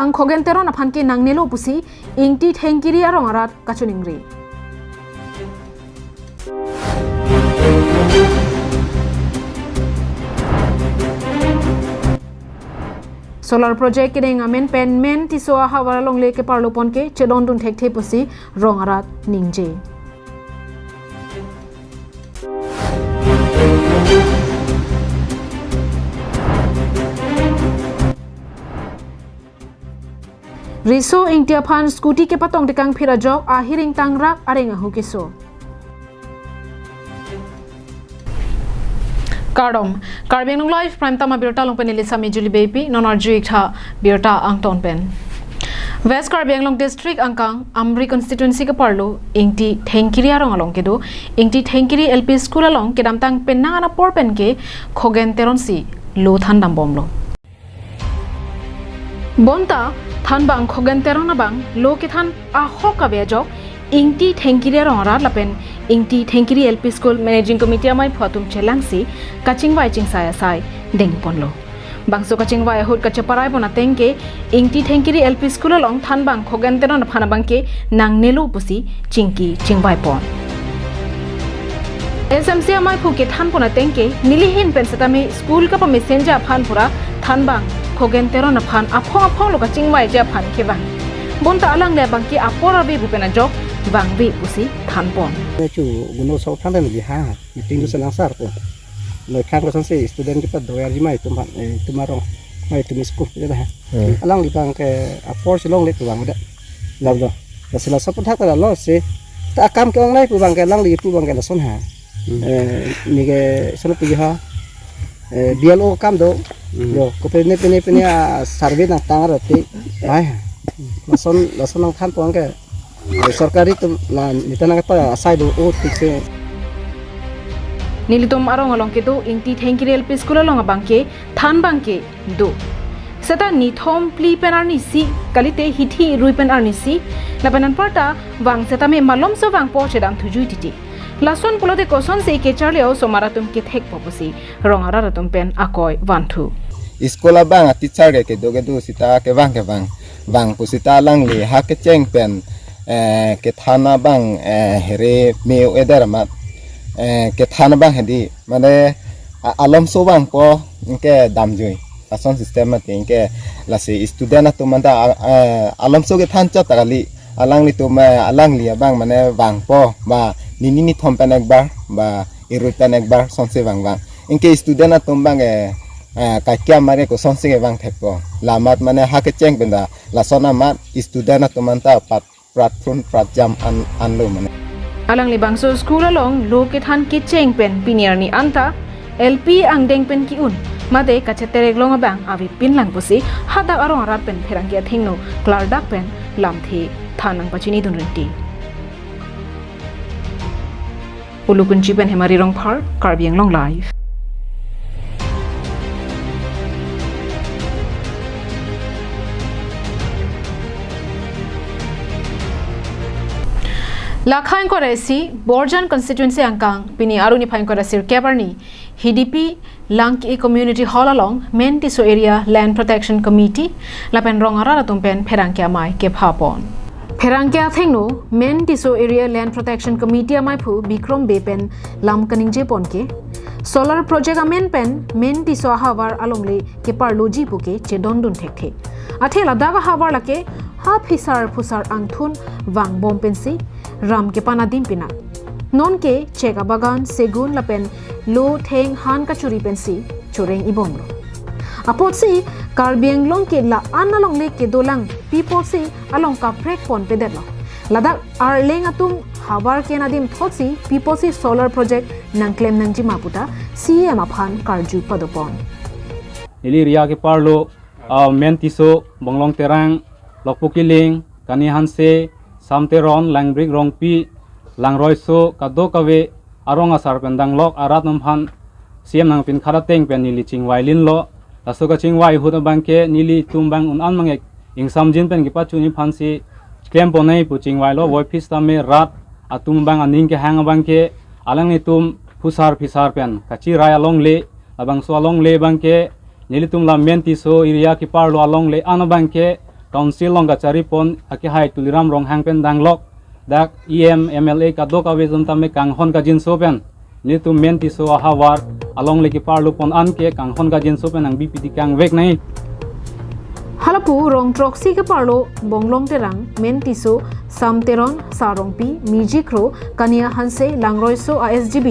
bang khogen teron aphan ke nang nelo pusi ingti thengkiri arong arat kachuningri. Solar project kideng amen pen men tiso hawara long le ke parlo pon ke chedon dun thek the pusi rong arat ningje. Riso ingtia phan scooty ke patong dekang phira jok ahiring tangrak arenga hukiso. Kardom Karbeng live prime time birta long pen Elisa Mijuli baby non arjui tha birta angton pen West Karbeng long district angkang Amri constituency ke parlo ingti thengkiri arong along kedo ingti thengkiri LP school along kedam tang pen na por pen ke khogen teron si lo than dam bomlo bonta than bang khogen teron na bang lo ke than a hoka bejok ingti thengkiri arong ra lapen ingti thengkiri LP school managing committee amai phatum chelangsi kachingwai chingsaya sai deng ponlo bangso kachingwai hut kachaparai bona tengke ingti thengkiri LP school along thanbang khogen teron phana bangke nang nelu pusi chingki chingwai pon SMC amai phuke than pona tengke nilihin pensatame school ka pa messenger phan pura thanbang khogen teron phan apho lo kachingwai ja phan ke bang bonta alang le bangke apora be bupena jok bang vi pusi than pon chủ guno sau tháng này bị ha meeting tu senang sar ko noi khang ko sanse student kita doyar jimai tumban tumarong mai tumis school kita ha alang di bang ke apor silong le bang ada lam do la sila sapot hak la lo se ta kam ke ong lai pu bang ke lang li pu bang ke la son ha ni ke son pu ha BLO kam do yo ko pene survey na tangar ti bai la son nang khan pon ke सरकारी तो नितना का asai do o tikse nilitom arong along ke do ingti thengkiri LP school along bangke than bangke do seta nithom pli penar ni si kalite hithi ruipen arni si labanan parta wang seta me malom so wang po chedam thujui titi lason pulote koson se ke charleo somaratum ke thek popusi rongara ratum pen akoi wantu iskola bang teacher ke do sita ke bang pusita lang li ha ke cheng pen ke thana bang here me eder mat ke thana bang hedi mane alam so bang ko ke damjui ason system mat ke lasi student to manda alam so ke than cha takali alang li to ma alang li bang mane bang po ba nini thompen ekbar ba irupen ekbar sonse bang inke student to bang kakya mare ko sonse ke bang thekko lamat mane ha ke cheng benda lasona mat student to manta pat platform jam anlo mane alang li bangso school along lo ke than ki cheng pen pinier ni anta LP ang deng pen ki un made kachetere glong bang avi pin lang pusi hada arong arat pen pherang ke thingno klar dak pen lam thi thanang pachini dun renti ulukun jiben hemari rong phar Karbiang long live Lakhain ko resi Borjan constituency angkang pini aruni phain ko resir kebarni HDP Langki community hall along main tiso area land protection committee lapen rongara ratum pen pherangkya mai ke phapon pherangkya thengno main tiso area land protection committee amai phu bikrom bepen lam kaningje ponke solar project amen pen main tiso hawar alongle ke parloji puke chedon dun thekhe athela daga hawar lake ha phisar phusar angthun wang bom pensi ram ke pana dim pina non ke cheka bagan segun lapen lo theng han ka churi pensi choreng ibong lo apot si Karbiang long ke la analong le ke dolang people si along ka prek pon pe lo ladak ar leng atum habar ke nadim thotsi people si solar project nang claim nang ji maputa CM aphan karju padopon ili ria ke parlo mentiso bonglong terang lokpukiling kani hanse samteron langbrik rongpi langroiso kado kawe arong asar pendang lok arat namphan siam nang pin kharateng pen nili chingwai lin lo asoka chingwai huda bangke nili tumbang un an mangek ingsam jin pen gipa chuni phansi claim ponai pu chingwai lo voi phis tame rat atum bang aning ke hang bangke alang ni tum phusar phisar pen kachi rai along le abang so along le bangke nili tum la menti so area ki parlo along le an bangke council long ka chari pon aki hai tuliram rong hang pen dang lok dak MLA ka do ka we zum tam me kang hon ka jin so pen ni tu men ti so hawar along leki parlo pon an ke kang hon ka jin so pen ang BPD kang vek nai halapu rong troxy ke parlo bonglong terang men tiso samteron sarongpi mijikro kania hanse langroiso ASGB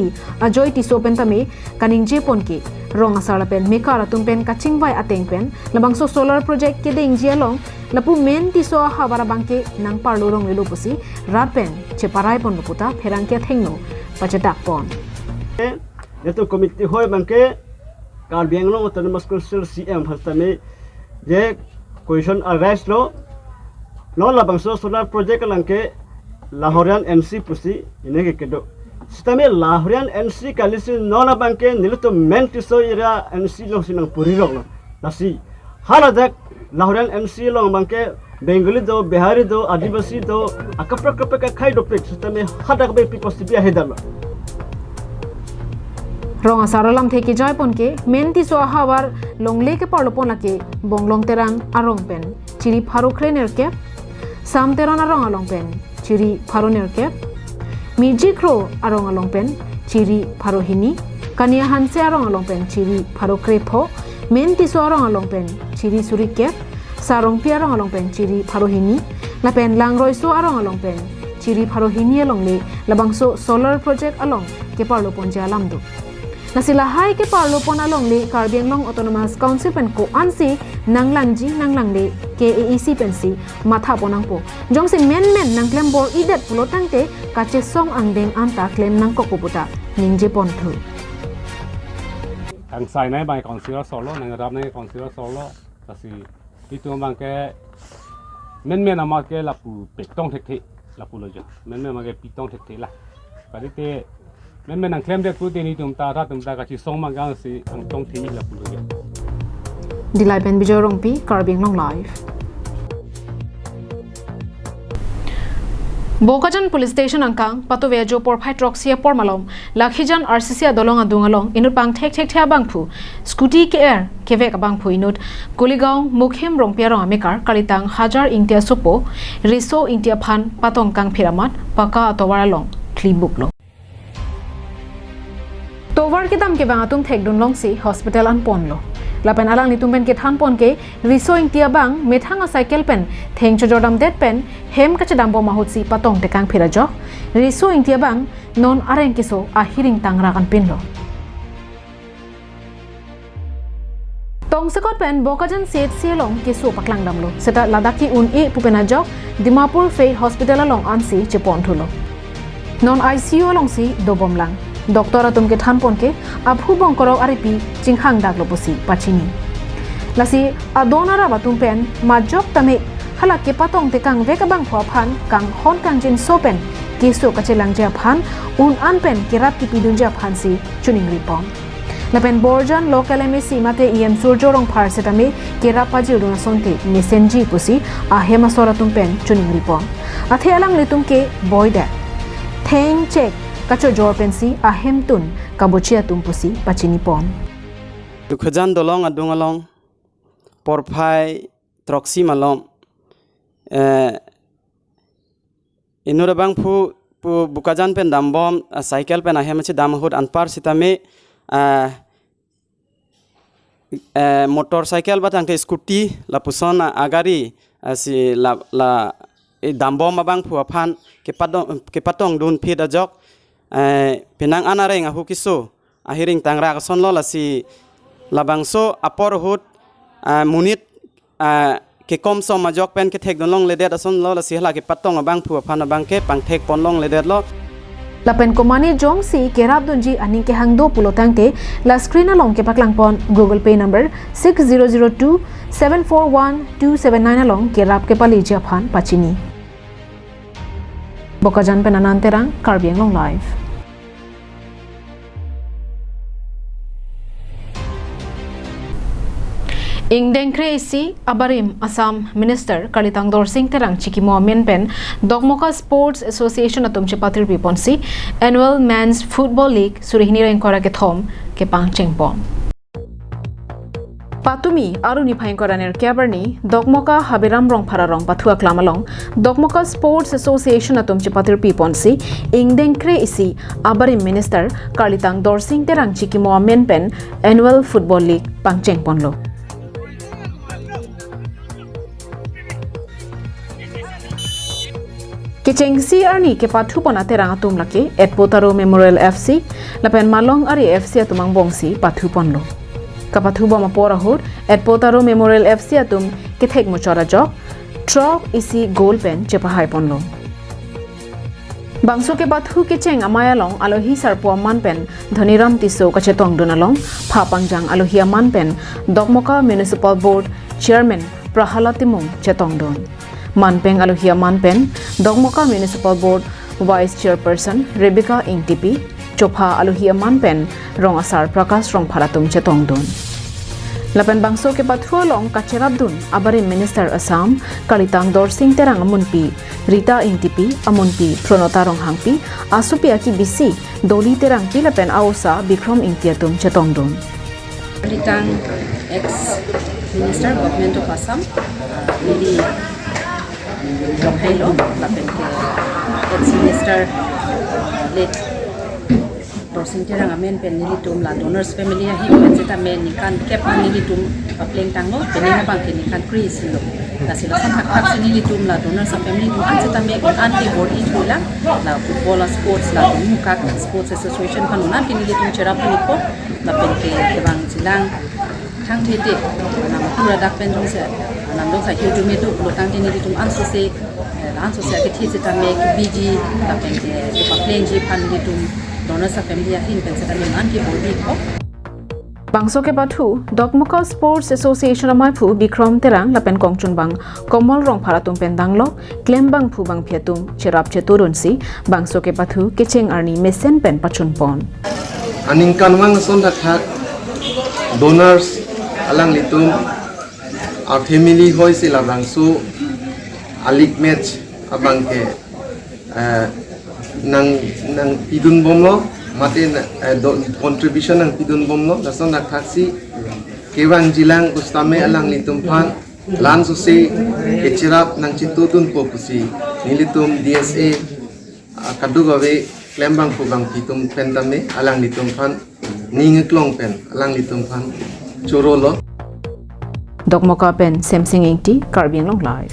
ajoy tiso pentame kaning jepon ke rong asala pen mekara tumpen kachingbai ateng pen labangso solar project ke ding jialong lapu men tiso hawara bangke nang parlo rong lelo pusi ratpen cheparai pon luputa pherang ke thengno pachedak pon neto committee hoy bangke kar bianglong autonomous council CM hastame je question arrest lo labang solar project langke Lahorian NC pusi inege kedo sistame Lahorian NC kalisi no labang ke niluto mentiso ira NC lo sinang purirok lo nasi haladak Lahorian NC lo bangke Bengali do Bihari do Adivasi do akapra kapra khai do pek sistame hadak be people sibia hedalo rong asaralam theki jaipon ke menti so hawar longle ke parlopon lake bonglong terang arong pen chiri pharo krener ke sam teron arong along pen chiri pharo ner ke miji kro arong along pen chiri pharo hini kania hanse arong along pen chiri pharo krepho menti so arong along pen chiri suri ke sarong pi arong along pen chiri pharo hini la pen langroi so arong along pen chiri pharo hini along le labangso solar project along ke parlopon jalam do nasila hai ke parlo pon along le Karbianglong Autonomous Council pen ko ansi nanglangji nanglangde KAEC pensi matha ponang po jongsin men nang klem bor idet pulo tangte kache song angdeng anta klem nang ko puta ningje pon thu ang sai nai bai council solo nang rap nai council solo kasi itu mang ke men ama ke lapu petong thek lapu lo jo men ama ke pitong thek la kadi te men ang claim de ku te ni tumta ka chi song mang gang si ang tong thi la pu lo dilai pen bijorong pi Karbianglong live Bokajan Police Station angkang patove jo por phai troxia por malom lakhijan RCC dolong adungalong inut pang thek thea bangphu scooty ke air kevek bangphu inut Kuligaung mukhem rongpia rong amekar kalitang hajar ingtia sopo riso ingtia phan patong kang phiramat paka towara long klibuk lo Tovar ke dam ke bang atum thek dun long si hospital an pon lo lapen alang ni tumben ke than pon ke riso ingtia bang methanga cycle pen theng cho jodam det pen hem ka chadam bo mahut si patong te kang phira jo riso ingtia bang non areng kiso a hiring tangra kan pin lo tong sekot pen bokajan set sialong ke so paklang dam lo seta ladaki un e pupena jo Dimapur Fate Hospital along ansi chepon thulo non ICU along si dobom lang Doktor atum ke than pon ke abhu bongkorok aripi chinghang daglo posi pachini lasi adonara batum pen majok tame halak ke patong te kang veka bang phwa phan kang hon kang jin sopen keso kachelang ja phan un an pen kirap ki pidun ja phan si chuning ripom lapen borjan local MSC mate em surjorong phar setame kirap paji runa sonte mesenji posi a hema soratum pen chuning ripom athe alang litum ke boyda theng check kacho jor pensi ahem tun kabochia tumpusi pachini pon dukhajan dolong adungalong porphai troxy malom inura bang phu bukajan pen dambom cycle pen ahem chi dam hud anpar sitame motorcycle batang ke scooty la puson agari si la dambom abang phu aphan ke patong dun phit ajok penang anareng ahu kiso ahiring tangra kason lo lasi labangso apor hut munit ke kom so majok pen ke thek donlong ledet ason lo lasi hala ke patong abang phu aphan abang ke pang thek ponlong ledet lo lapen komani jong si kerap donji aning ke hangdo pulotang ke la screen along ke paklang pon Google Pay number 6002 741 279 along kerap ke pali japhan pachini Bokajan penananterang Karbianglong live Ingdeng Crazy Abarim Assam Minister Kalitang Dorsing Terang Chikimo Menpen Dogmoka Sports Association atum chepatir piponsi Annual Men's Football League surihini reng kora ke thom ke pang chengpom Patumi aruni phaingkoraner kebarni Dogmoka Habiram rong phararong pathua klamalong Dogmoka Sports Association atom chipatir piponsi ingdengkre isi abari minister Karlitang Dorsing terang chikimo men pen annual football league pangcheng ponlo Kichengsi arni ke pathu pona terang atum lake Etpotaro Memorial FC lapen malong ari FC atumang bongsi pathu ponlo Kapathu bama pora hod Etpotaro Memorial FC atum kithek mochora jok trop isi goal pen chepahai ponlo Bangso ke pathu kicheng amayalong alohi sarpo man pen Dhoniram tiso kachetong donalong phapangjang alohi man pen Dogmoka Municipal Board Chairman Prahalatimung chetong don Manpeng Alohia Manpen, Dogmoka Municipal Board Vice Chairperson Rebecca Ingtipi, Chopha Alohia Manpen, Rong Asar Prakash Rong Pharatum Chetongdun. Lapan bangso ke pathualong Kacherabdun, Abari Minister Assam, Kalitang Dorsing Terang Amunpi, Rita Ingtipi, Amunpi, Pronota Rong Hangpi, Asupi Aki Bisi, Doli Terang Pilapen Ausa, Bikrom Ingtiatum Chetongdun. Kalitang ex-minister government of Assam, Lady Hello, lapen ke ex-minister late Dorsing terang amen pen nilitum la donors family hi penzeta men nikan kep nilitum papleng tanglo penina bang ke nikan kris lo la sila san hak nilitum la donors family tu anjeta me anti board itula la football sports la muka sports association panunan ke nilitum cerap nipo lapen ke bang silang thang thete nama pura dak pen jong se nam dong sa hiu me tu lo tang ni tum anso se ke thi se ta me bg la pen ke papleng ji pan ni tum donors family hin pen se ta me an ki body ko Bangso ke pathu Dogmoka Sports Association amai phu Bikrom terang lapen kongchun bang Komol rong pharatum pendanglo klembang phu bang phiatum cherap cheturunsi bangso ke pathu kicheng arni mesen pen pachun pon Aning kanwang son thak donors alang litum our family hoi sila bangsu alik match abang ke nang pidun bomlo mate contribution nang pidun bomlo lason nak taksi kewang jilang ustame alang litum pan lan susi kecirap nang citutun popusi nilitum DSA kadu gawe klembang pubang pitum pentame alang litum pan ningeklong pen alang litum pan chorolo Dogmoka pen Samsung 80 Karbiang long live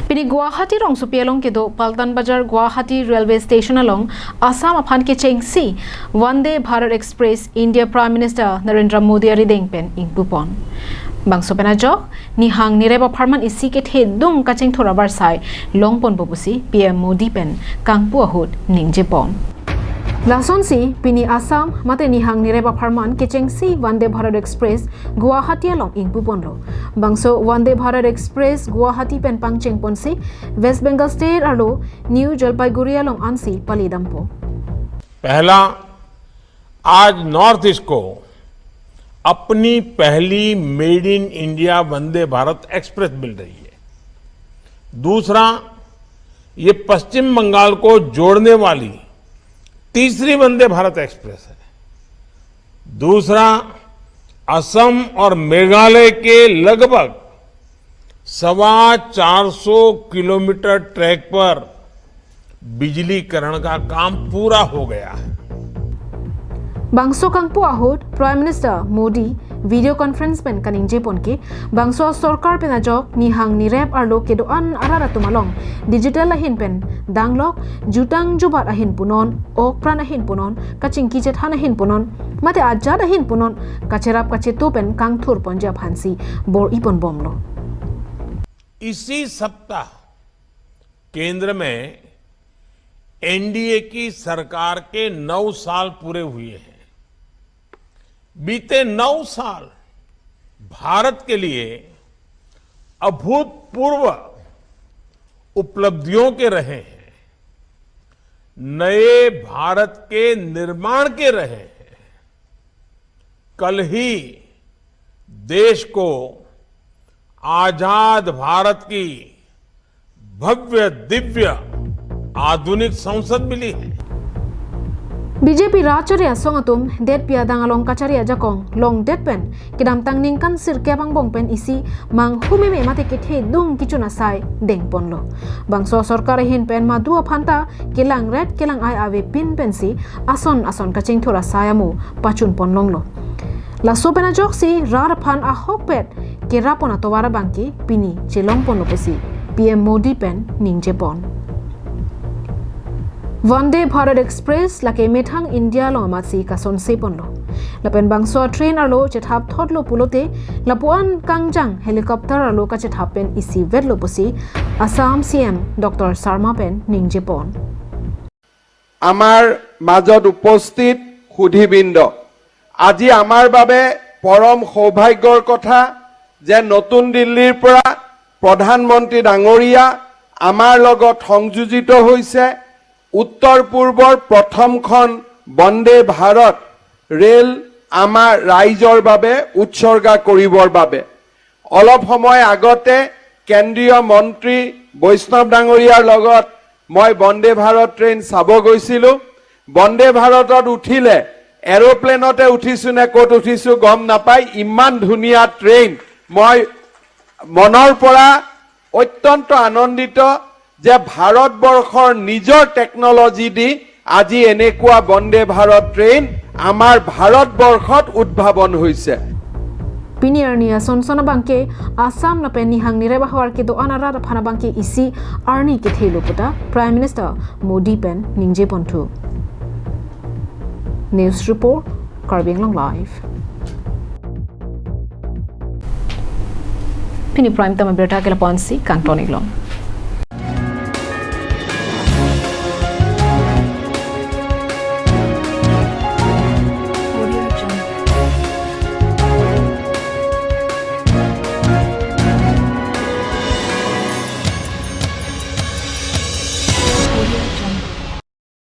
Pini Guwahati rong supialong kedo Paltan Bazar Guwahati Railway Station along Assam aphan ke chengsi Vande Bharat Express India Prime Minister Narendra Modi ari dengpen ingpupon Bangso pena jok ni hang ni reba pharman isi ke the dung kacheng thora bar sai longpon bopusi PM Modi pen kangpu ahut ningje pon Lason si pini Assam mate ni hang ni reba pharman ke chengsi Vande Bharat Express Guwahati along ingpupon lo Bangso Vande Bharat Express Guwahati pen pangcheng ponsi West Bengal State alo New Jalpaiguri along ansi palidampo पहला आज north east को अपनी पहली made in India Vande Bharat express मिल रही है दूसरा ये पश्चिम बंगाल को जोड़ने वाली तीसरी वंदे भारत एक्सप्रेस है दूसरा असम और मेघालय के लगभग 450 किलोमीटर ट्रैक पर बिजलीकरण का काम पूरा हो गया है Bangso kangpu ahut Prime Minister Modi video conference pen kaning jepon ke bangso sarkar pen ajok ni hang ni rep arlo kedo an arara tumalong digital ahin pen danglok jutang jubat ahin punon ok pran ahin punon kaching kijet han ahin punon mate ajad ahin punon kacherap kachetu pen kangthur ponjab hansi bor ipon bomlo इसी सप्ताह केंद्र में NDA की सरकार के 9 साल पूरे हुए हैं बीते 9 साल भारत के लिए अभूतपूर्व उपलब्धियों के रहे हैं नए भारत के निर्माण के रहे हैं कल ही देश को आजाद भारत की भव्य दिव्य आधुनिक संसद मिली है BJP Racharia Songatum, Det Pia Dangalong Kacharia Jakong, Long Det Pen, Kidam Tang Ningkan Sir Kebang Bong Pen Isi, Mang Humeme Matikit He Dung Kichuna Sai, Deng Ponlo. Bang So Sorkare Hin Pen Madua Panta, Kilang Red Kilang Ai Ave Pin Pensi, Ason Kaching Tura Sayamu, Pachun Ponlonglo. La Sopena Joksi, Rarapan a Hokpet, Kirapona Tovara Banki, Pini, Chilong Ponlo Pesi, PM Modi Pen, Ning Jepon. Vande Bharat Express lake methang India lo matsi kason sepon lo. Lapen bangso train arlo chethap thodlo pulote lapuan kangjang helicopter arlo ka chethap pen isi vedlo posi Assam CM Dr. Sarma pen ningjepon. Amar majot uposthit সুধীবৃন্দ আজি আমাৰ বাবে পৰম সৌভাগ্যৰ কথা যে নতুন দিল্লীৰ পৰা প্ৰধানমন্ত্ৰী ডাঙৰীয়া আমাৰ লগত সংযোজিত হৈছে উত্তৰ পূৰ্বৰ প্ৰথমখন বন্দে ভাৰত ৰেল আমাৰ ৰাইজৰ বাবে উৎসৰ্গা কৰিবৰ বাবে অলপ সময় আগতে কেন্দ্ৰীয় মন্ত্ৰী বৈষ্ণৱ ডাঙৰীয়াৰ লগত মই বন্দে ভাৰত ট্ৰেইন চাব গৈছিলো বন্দে ভাৰতত উঠিলে এৰোপ্লেনতে উঠিছো নে ক'ত উঠিছো গম নাপাই ইমান ধুনীয়া ট্ৰেইন মই মনৰ পৰা অত্যন্ত আনন্দিত যে ভাৰতবৰ্ষৰ নিজৰ টেকনলজি দি আজি এনেকুৱা বন্দে ভাৰত ট্ৰেইন আমাৰ ভাৰতবৰ্ষত উদ্ভাৱন হৈছে Piniarnia sonsona bangke Assam na pen nihang nirebahwar ke do anara phana bangke isi arni ke thelo puta Prime Minister Modi pen ningje pontu. News report Karbing Long Live. Pini Prime Time berita ke lapansi Kantoni Long.